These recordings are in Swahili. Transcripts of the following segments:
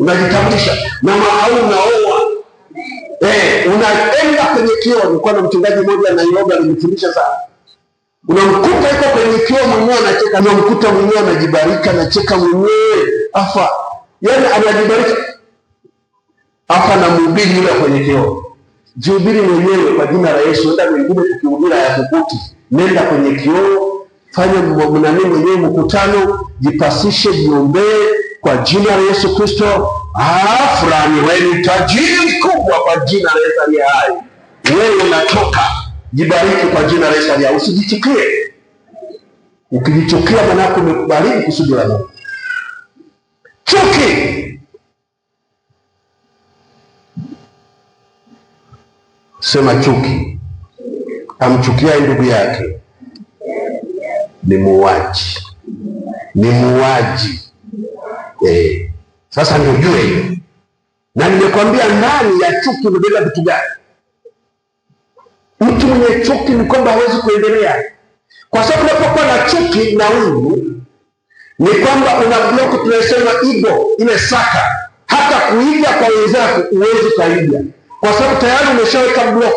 unajitambulisha na au unaoa. Unaenda kwenye kioo. Nilikuwa na mchungaji mmoja Nairobi alinifundisha sana. Unamkuta yuko kwenye kioo mwenyewe anacheka, unamkuta mwenyewe anajibarika, anacheka mwenyewe. Yaani anajibarika. Na mhubiri yule kwenye kioo. Jihubiri mwenyewe kwa jina la Yesu. Nenda mwingine tukihubiri ya kukuti. Nenda kwenye kioo, fanya mnani mwenyewe mkutano, jipasishe, jiombee kwa jina la Yesu Kristo. Fulani wewe ni tajiri mkubwa kwa jina la Yesu aliye hai. Wewe unatoka, jibariki kwa jina la Yesu aliye hai. Usijichukie. Ukijichukia maana yako umekubariki kusudi la Mungu. Chuki. Sema chuki. Amchukia ndugu yake ni muuaji. Ni muuaji. Sasa ndio jue hiyo. Na nimekwambia ndani ya chuki umebeba vitu gani? Mtu mwenye chuki ni kwamba hawezi kuendelea. Kwa sababu unapokuwa na chuki na wivu ni kwamba una block, tunasema ego, ile saka. Hata kuiga kwa wenzako uwezi kuiga. Kwa sababu tayari umeshaweka block,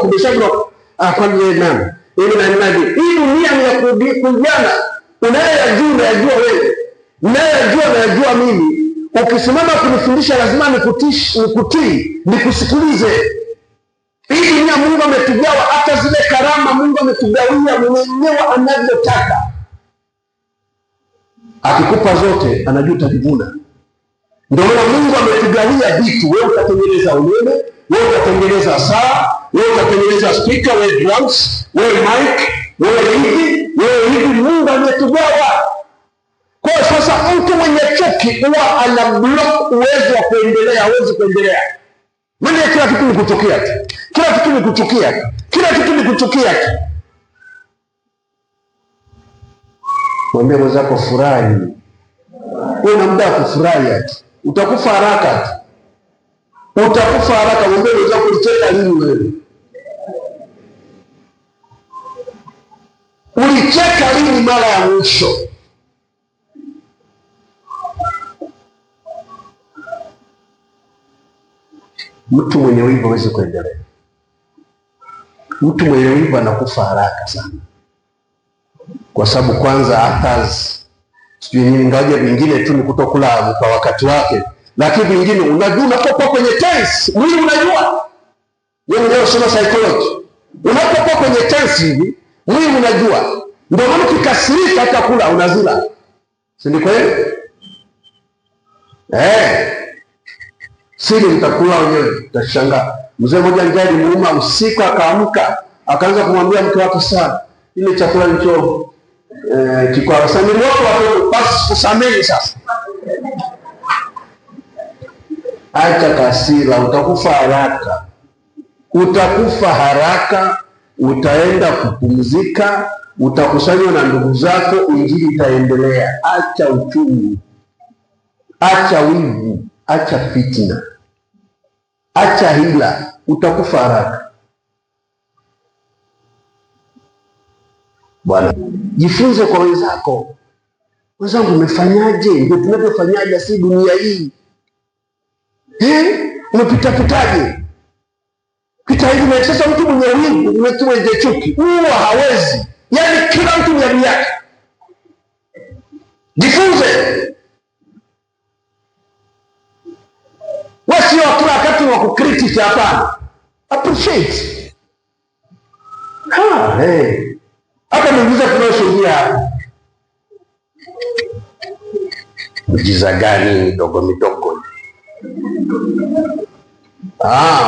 kwa nini nani? Hii dunia ni ya kujiana. Unayajua wewe. Unayajua mimi. Ukisimama kunifundisha lazima nikutii, nikusikilize. Hii dunia Mungu ametugawa, hata zile karama Mungu ametugawia mwenyewe anavyotaka. Akikupa zote anajua utajivuna. Ndio maana Mungu ametugawia vitu. Wewe utatengeneza umeme, wewe utatengeneza saa, wewe utatengeneza speaker, wewe drums, wewe mic, wewe hivi Mungu ametugawa. Kwa sasa mtu mwenye chuki huwa ana block uwezo wa kuendelea, hawezi kuendelea. Maana kila kitu ni kuchukia tu. Kila kitu ni kuchukia tu. Mwambie mwenzako furahi. Wewe una muda wa kufurahi tu. Utakufa haraka tu. Mwambie mwenzako ulicheka lini wewe? Ulicheka lini mara ya mwisho? Mtu mwenye wivu hawezi kuendelea. Mtu mwenye wivu anakufa haraka sana. Kwa sababu kwanza haters. Sijui nini ngaje vingine tu ni kutokula kwa wakati wake. Lakini vingine unajua unapokuwa kwenye tense, mwili unajua. Wewe ndio unasoma psychology. Unapokuwa kwenye tense hivi, mwili unajua. Ndio maana ukikasirika hata kula unazila. Si ni kweli? Siri mtakula wenyewe, utashangaa. Mzee mmoja njaa ilimuuma usiku, akaamka, akaanza kumwambia mke wake, sana ile chakula nicho kikwa sana niliopo watoto basi kusamehe sasa. Acha kasira, utakufa haraka, utaenda kupumzika, utakusanywa na ndugu zako, injili itaendelea. Acha uchungu, acha wivu, acha fitna, acha hila, utakufa haraka. Bwana, jifunze kwa wenzako. Wenzangu umefanyaje? Ndio tunavyofanyaje si dunia hii. Umepita-pitaje? Pita hivi na sasa mtu mwenye wivu, mtu mwenye chuki, huwa hawezi. Yaani kila mtu ni adui yake. Jifunze. Wasi wa kila wakati wa kucriticize, hapana. Appreciate. Hata muujiza tunaoshuhudia hapa. Muujiza gani midogo?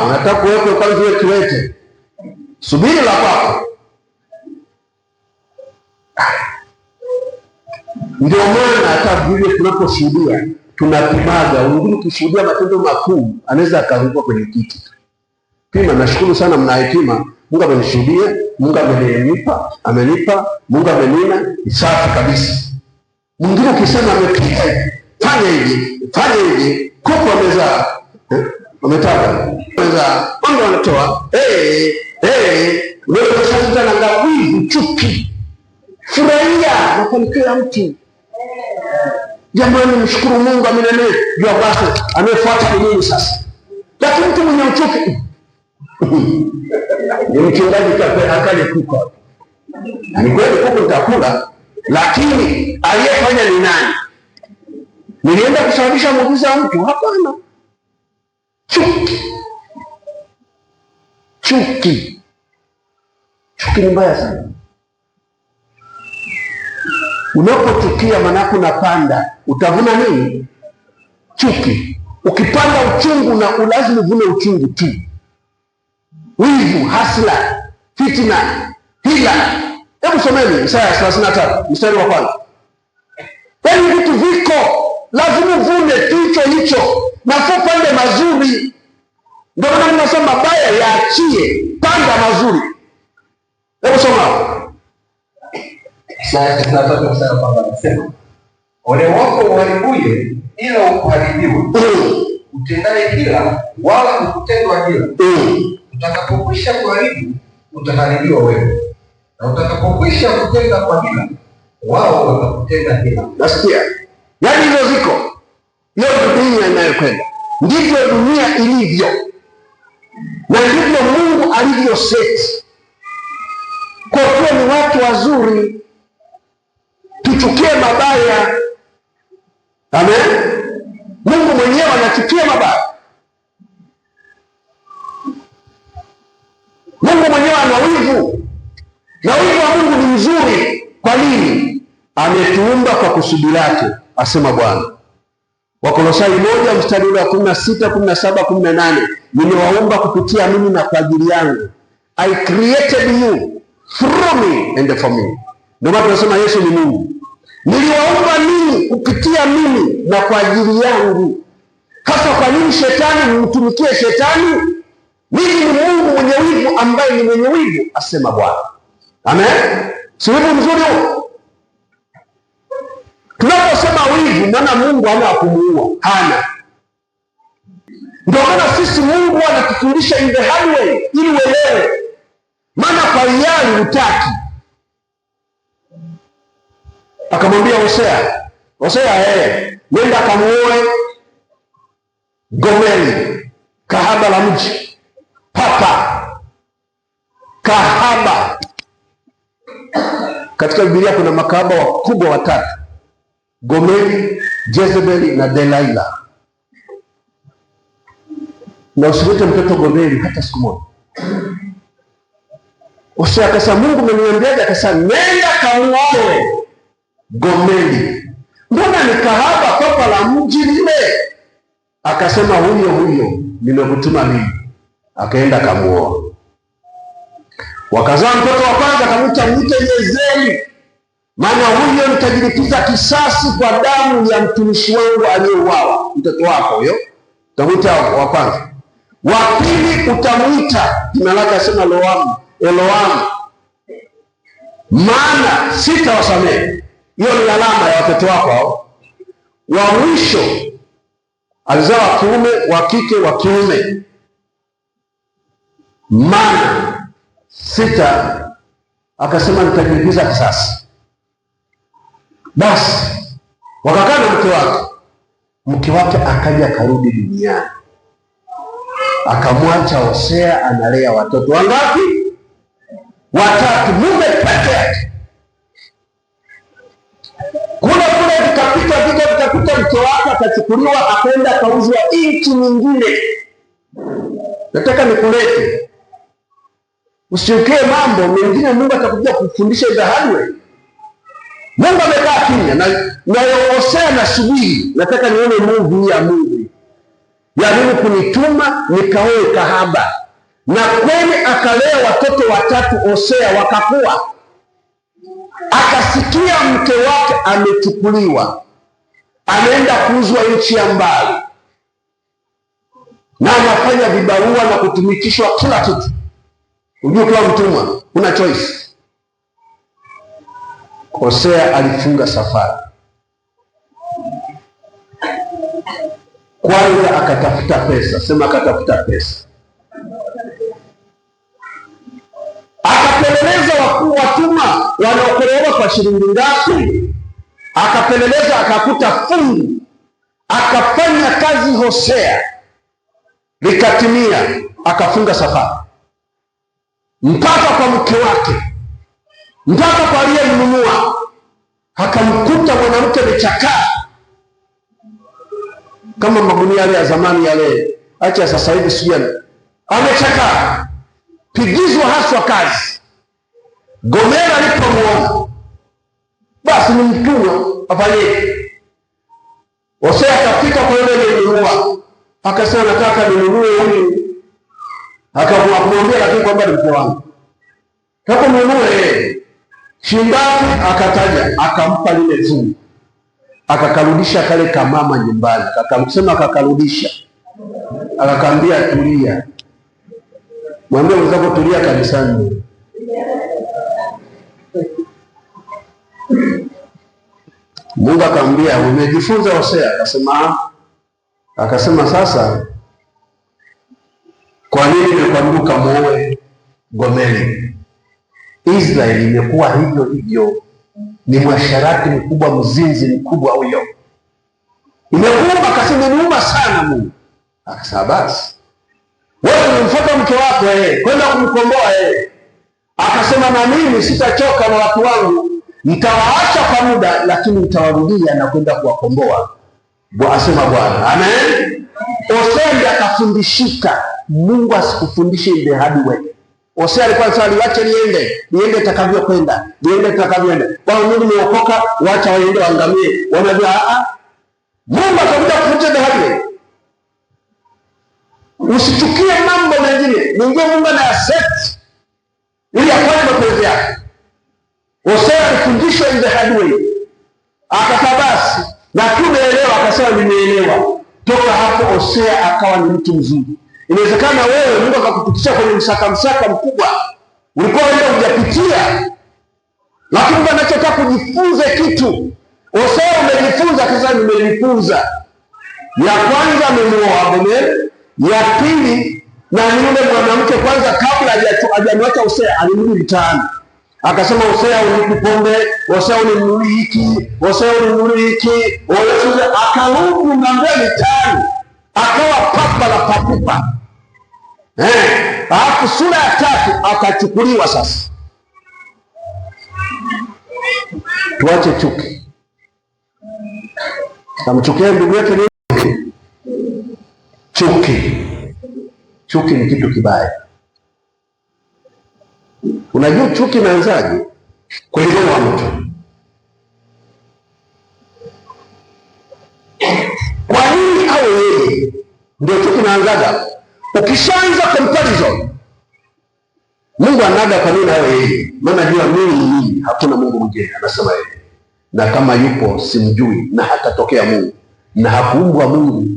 Unataka kuwepo kwa vile kiwete. Subiri la kwako. Ndio maana hata vile tunaposhuhudia tunapimaga. Wengine kushuhudia matendo makuu anaweza akaruka kwenye kiti. Pima, nashukuru sana mnahekima. Mungu amenishuhudia, Mungu amenipa, Mungu amenina, safi kabisa. Mwingine ukisema amepita, fanya hivi, kuku wamezaa. Wametaka. Mungu anatoa. Wewe unashangilia na ngawivu, chuki. Furahia mafanikio ya mtu. Jamani, mshukuru Mungu amenenea. Jua basi amefuata ni nini sasa? Lakini mtu mwenye uchuki ni mchungaji akale kuku. Ni kweli kuku nitakula, lakini aliyefanya ni nani? Nilienda kusababisha muujiza wa mtu? Hapana. Chuki ni mbaya sana. Unapochukia manako unapanda, utavuna nini? Chuki. Ukipanda uchungu na lazima uvune uchungu tu. Wivu, hasla, fitina, hila. Hebu someni Isaya 33 mstari wa 1. Yaani vitu viko, lazima uvune tu hicho. Na upande mazuri. Ndio maana ninasema mabaya yaachie, panda mazuri. Hebu soma. Isaya 33 mstari wa 1 anasema, ole wako uharibuye ila ukuharibiwe, utendaye hila wala ukutendwa hila. Utakapokwisha kuharibu utaharibiwa wewe, na utakapokwisha kutenda kwa hila wao watakutenda hila. Nasikia? Yaani hizo ziko. Hiyo dunia inayokwenda. Ndivyo dunia ilivyo. Na ndivyo Mungu alivyo set. Kwa kuwa ni watu wazuri, tuchukie mabaya. Amen. Mungu mwenyewe anachukia mabaya. Mungu mwenyewe ana wivu. Na wivu wa Mungu ni mzuri. Kwa nini? Ametuumba kwa kusudi lake, asema Bwana. Wakolosai 1 mstari wa 16, 17, 18. Nimewaumba kupitia mimi na kwa ajili yangu. I created you through me and for me. Ndio maana tunasema Yesu ni Mungu. Niliwaumba ninyi kupitia mimi na kwa ajili yangu. Hasa kwa nini shetani mtumikie shetani? Mimi ni Mungu mwenye wivu ambaye ni mwenye wivu, asema Bwana. Amen. Si wivu mzuri huo? Tunaposema wivu, maana Mungu hana kumuua, hana. Ndio maana sisi Mungu anatufundisha in the hard way ili uelewe. Maana kwa hiari hutaki. Akamwambia Hosea, nenda kamuoe Gomeri, kahaba la mji, kahaba. Katika Biblia kuna makahaba wakubwa watatu: Gomeri, Jezebeli na Delaila. Na usilete mtoto Gomeri hata siku moja. Hosea akasema, Mungu ameniambiaje? Akasema, nenda kamuoe Gomeri. Mbona ni kahaba kopa la mji lile? Akasema, huyo nimekutuma mimi. Akaenda kamuoa. Wakazaa mtoto wa kwanza, akamwita Yezeli, maana huyo nitajilipiza kisasi kwa damu ya mtumishi wangu aliyeuawa. Mtoto wako huyo utamwita wa kwanza. Wa pili utamwita jina lake, asema Eloamu, maana sitawasamehe. Hiyo ni alama ya watoto wako hao. Wa mwisho alizaa wa kiume, wa kike, wa kiume, maana akasema nitajilipiza kisasi. Basi wakakaa na mke wake akaja karudi duniani, akamwacha Hosea analea watoto wangapi? 3, mume peke yake. Vikapita mke wake akachukuliwa, akaenda akauzwa nchi nyingine. Nataka nikulete, usiukie mambo mengine. Mungu atakuja kufundisha the hard way. Mungu amekaa kimya na Hosea nasubiri. Nataka nione movie ya Mungu ya mimi kunituma nikaoe kahaba. Na kweli akalea watoto 3 Hosea, wakakua. Akasikia mke wake amechukuliwa, ameenda kuuzwa nchi ya mbali, na anafanya vibarua na kutumikishwa kila kitu. Unajua kwa mtumwa una choice. Hosea alifunga safari. Kwanza akatafuta pesa, sema akatafuta pesa. Akapeleleza watumwa wanaokolewa kwa shilingi ngapi. akapeleleza, akakuta fungu, akafanya kazi Hosea, likatimia, akafunga safari mpaka kwa mke wake, mpaka kwa aliyemnunua, akamkuta mwanamke amechakaa kama magunia yale ya zamani yale, acha sasa hivi sijui, amechakaa, pigizwa haswa kazi. Gomera alipomuona, basi ni mtumwa, afanyeje? Hosea akafika kwa yule aliyemnunua, akasema nataka ninunue huyu. Akamwambia lakini kwamba ni mke wangu, hapo nunue shingapi? Akataja, akampa lile fungu, akakarudisha kale kamama nyumbani, akamsema, akakarudisha, akakwambia tulia. Mwambie mwenzako tulia kanisani. Mungu akamwambia umejifunza Hosea? Akasema sasa kwa nini nimekwambia ukamuoe Gomeri? Israeli imekuwa hivyo hivyo, ni mwasharati mkubwa, mzinzi mkubwa huyo, imekuuma. Akasema niuma sana Mungu. Akasema basi wewe umemfuata mke wako kwenda kumkomboa Akasema na mimi sitachoka na watu wangu, nitawaacha kwa muda, lakini nitawarudia na kwenda kuwakomboa, asema Bwana. Amen. Hosea ndiye akafundishika. Mungu asikufundishe in the hard way. Hosea alikuwa anasema liache liende itakavyokwenda, liende itakavyoenda. Kwa mimi nimeokoka, wacha waende waangamie. Wanajua Mungu atakuja kufundisha the hard way. Usichukie mambo mengine, Mungu ana accept ili afanye mapenzi yake. Hosea alifundishwa in the hard way, akasema basi na tumeelewa. Akasema nimeelewa. Toka hapo Hosea akawa ni mtu mzuri. Inawezekana wewe Mungu akakupitisha kwenye msaka mkubwa, ulikuwa wewe hujapitia, lakini Mungu anachotaka kujifunza kitu. Hosea umejifunza, kisa nimejifunza. Ya kwanza amemuoa Gomeri, ya pili na yule mwanamke kwanza kabla hajamwacha Hosea alimrudi mtaani. Akasema Hosea unipi pombe, Hosea uninunulie hiki, Hosea uninunulie hiki. Akarudi ng'ambe mtaani, akawa papa la papupa. Alafu sura ya 3 akachukuliwa. Sasa tuache chuki. Kamchukia ndugu yake ni chuki ni kitu kibaya. Unajua chuki inaanzaje? Kulingana na mtu. Kwa nini awe yeye? Ndio chuki inaanzaga. Ukishaanza comparison, Mungu anaga kwa nini awe yeye? Maana jua mimi hakuna Mungu mwingine, anasema yeye. Na kama yupo simjui, na hatatokea Mungu, na hakuumbwa Mungu.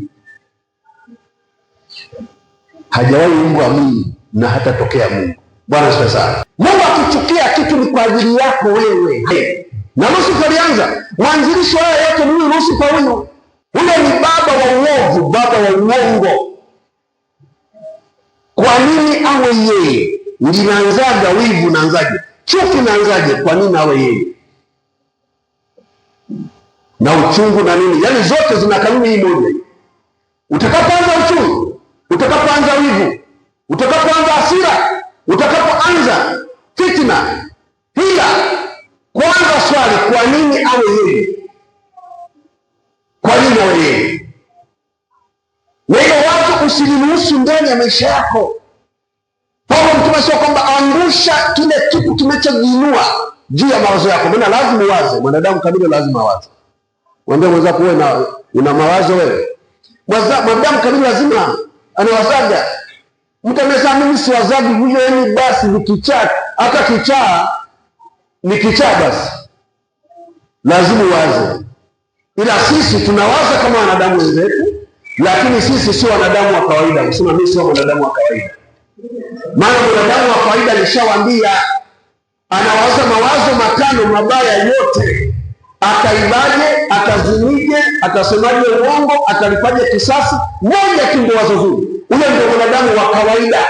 Hajawahi umbwa Mungu, na hatatokea Mungu. Bwana asifiwe sana. Mungu akichukia kitu ni kwa ajili yako wewe. Na Lusifa alianza, mwanzilishi wa yote ni Lusifa huyu. Ule ni baba wa uovu, baba wa uongo. Kwa nini awe yeye? Linaanzaga wivu, naanzaje? Chuki naanzaje? Kwa nini awe yeye? Na uchungu na nini? Yaani zote zina kanuni hii moja. Utakapoanza uchungu, utakapoanza wivu, utakapoanza hasira, utakapoanza fitina, hila, kwanza swali, kwa nini awe yeye? Kwa nini awe yeye? Na hiyo watu usiliruhusu ndani ya maisha yako. Paulo mtume sio kwamba angusha kile kitu kinachojiinua juu ya mawazo yako. Maana lazima uwaze, mwanadamu kabisa lazima awaze. Mwambie mwenzako wewe una mawazo wewe. Mwanadamu kabisa lazima anawazaga. Mtu anasema mimi si wazaji vile, yani basi nikichaa, hata kichaa ni kichaa basi. Lazima uwaze. Ila sisi tunawaza kama wanadamu wenzetu, lakini sisi sio wanadamu wa kawaida. Usema mimi sio wanadamu wa kawaida. Maana wanadamu wa kawaida nishawaambia anawaza mawazo matano mabaya yote. Ataibaje, atazinije, atasemaje uongo, atalipaje kisasi, moja tu ndio wazo zuri. Ule ndio wanadamu wa kawaida.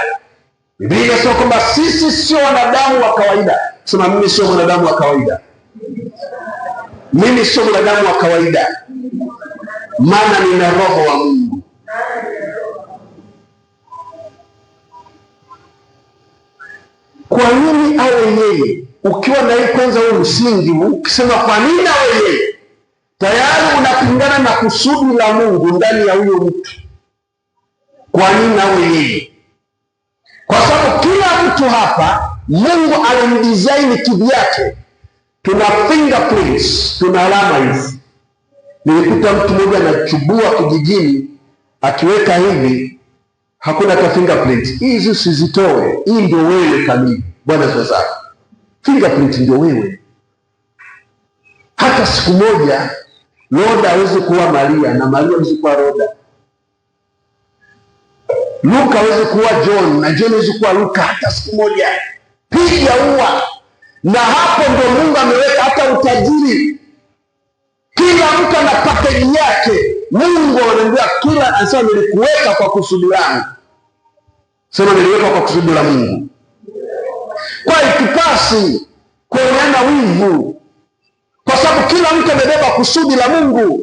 Biblia inasema kwamba sisi sio wanadamu wa kawaida. Sema mimi sio wanadamu wa kawaida. Mimi sio mwanadamu wa kawaida, maana nina roho wa Mungu. Kwa nini awe yeye? Ukiwa na hii kwanza huu msingi, ukisema kwa nini awe yeye, tayari unapingana na kusudi la Mungu ndani ya huyo mtu. Kwa nini awe yeye? Kwa sababu kila mtu hapa Mungu alimdesign kivyake. Tuna fingerprints, tuna alama hizi. Nilikuta mtu mmoja anachubua kijijini, akiweka hivi, hakuna ka fingerprint. Hizi usizitoe, hii ndio wewe kamili. Bwana sasa, fingerprint ndio wewe. Hata siku moja Roda hawezi kuwa Maria na Maria hawezi kuwa Roda. Luka hawezi kuwa John na John hawezi kuwa Luka hata siku moja. Piga ua. Na hapo ndio Mungu ameweka hata utajiri. Kila mtu ana package yake. Mungu ananiambia kila anasema nilikuweka kwa kusudi langu. Sema niliweka kwa kusudi la Mungu. Kwa ikipasi kuoneana wivu, kwa sababu kila mtu amebeba kusudi la Mungu.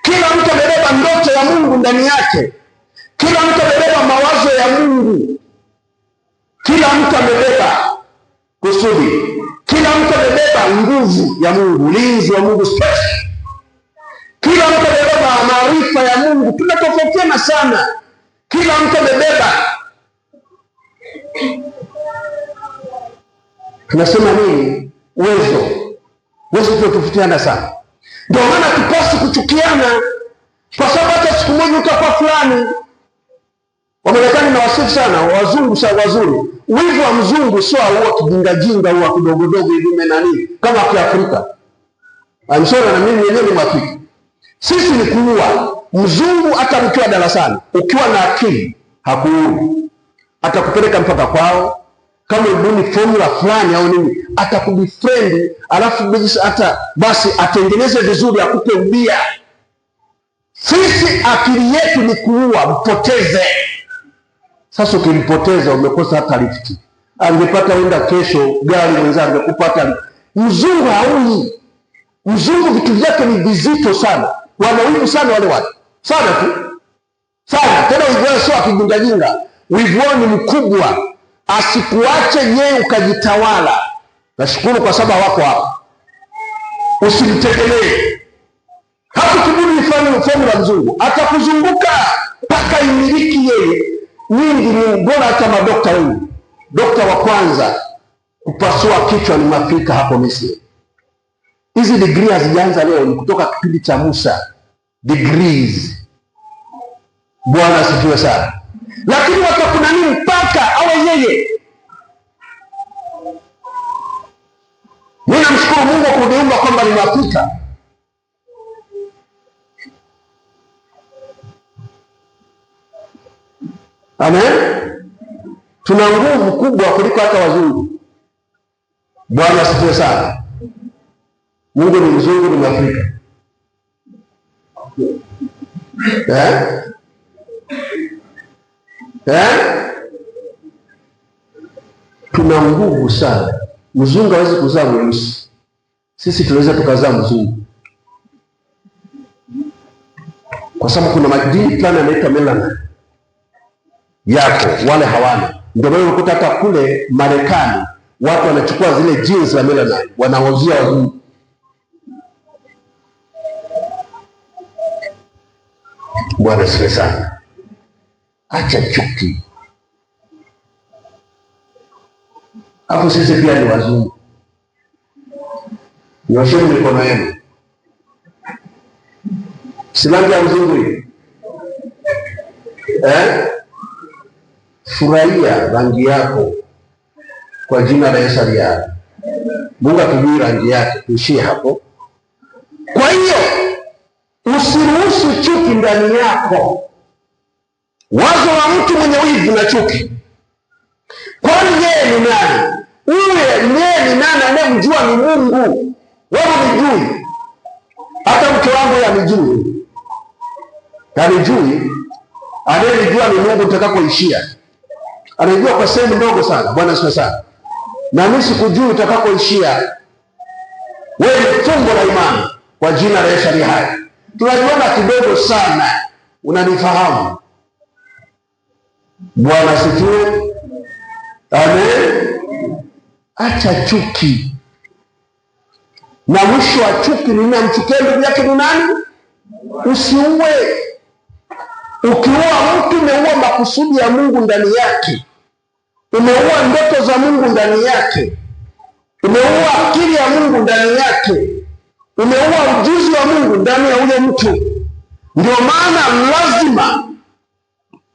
Kila mtu amebeba ndoto ya Mungu ndani yake. Kila mtu amebeba mawazo ya Mungu. Kila mtu amebeba kusudi. Kila mtu amebeba nguvu ya Mungu, ulinzi wa Mungu special. Kila mtu amebeba maarifa ya Mungu. Tunatofautiana sana. Kila mtu amebeba. Tunasema nini? Uwezo. Uwezo tunatofautiana sana. Ndio maana tupasi kuchukiana, kwa sababu hata siku moja utakuwa fulani. Wamarekani na wasifu sana, wazungu sana wazuri. Wivu wa mzungu sio huwa kijingajinga, huwa kidogodogo hivi nani kama Kiafrika. Amsora na mimi mwenyewe ni Mwafrika. Sisi ni kuua. Mzungu hata mkiwa darasani, ukiwa na akili hakuui. Atakupeleka mpaka kwao. Kama ubuni formula fulani au nini, atakubefriend, alafu hata basi atengeneze vizuri akupe ubia. Sisi akili yetu ni kuua, mpoteze. Sasa ukimpoteza umekosa hata lifti. Angepata wenda kesho gari mwenzangu angekupata. Mzungu haui. Mzungu vitu vyake ni vizito sana. Wanawivu sana wale watu. Sana tu. Sana. Tena wivu wao sio akijingajinga. Wivu wao ni mkubwa. Asikuache yeye ukajitawala. Nashukuru kwa sababu wako hapa. Usimtegemee. Hapo kiburi ni formula mzungu. Atakuzunguka mpaka imiliki yeye. Nyingi ni bora hata madokta wengi. Dokta wa kwanza kupasua kichwa ni Mwafrika hapo Misri. Hizi degree hazijaanza leo, ni kutoka kipindi cha Musa. Degrees. Bwana asifiwe sana. Lakini watakuna nini mpaka awe yeye? Mimi namshukuru Mungu kwa kuniumba kwamba ni Mwafrika. Amen. Tuna nguvu kubwa kuliko hata wazungu. Bwana asifiwe sana. Mungu ni mzungu, ni Mwafrika. Tuna nguvu sana. Mzungu hawezi kuzaa mweusi. Sisi tunaweza tukazaa mzungu. Kwa sababu kuna madini fulani yanaitwa melanin yako, wale hawana. Ndio maana unakuta hata kule Marekani watu wanachukua zile genes za melanin wanawauzia wazungu. Bwana asifiwe sana. Acha chuki. Hapo sisi pia ni wazungu. Nyosheni mikono yenu. Silangi ya mzungu hii. Furahia rangi yako kwa jina la Yesu aliye. Mungu atujue rangi yake, tuishie hapo. Kwa hiyo usiruhusu chuki ndani yako. Wazo la mtu mwenye wivu na chuki. Kwani yeye ni nani? Yeye ni nani anayemjua ni Mungu? Wewe unijui. Hata mke wangu yanijui. Yanijui. Anayejua ni Mungu utakapoishia. Anajua kwa sehemu ndogo sana. Bwana asifiwe sana. Na mimi sikujui utakapoishia. Wewe ni tumbo la imani. kwa jina la Yesu aliye hai. Tunajiona kidogo sana, unanifahamu? Bwana asifiwe. Amen. Acha chuki, na mwisho wa chuki ni namchukia ndugu yake ni nani? Usiue. Ukiua mtu umeua makusudi ya Mungu ndani yake, umeua ndoto za Mungu ndani yake, umeua akili ya Mungu ndani yake, umeua ujuzi wa Mungu ndani ya huyo mtu. Ndio maana lazima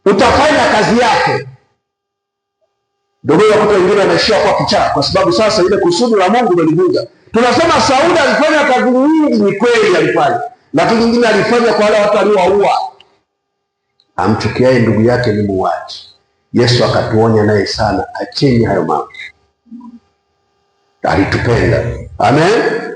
utafanya kazi yake. Ndio watu wengine wanaishia kwa kichaa, kwa sababu sasa ile kusudi la Mungu lilivunja. Tunasema Sauli alifanya kazi nyingi, ni kweli alifanya, lakini nyingine alifanya kwa wale watu aliowaua. Amchukiaye ndugu yake ni muuaji. Yesu akatuonya naye sana, acheni hayo mambo. Alitupenda. Amen.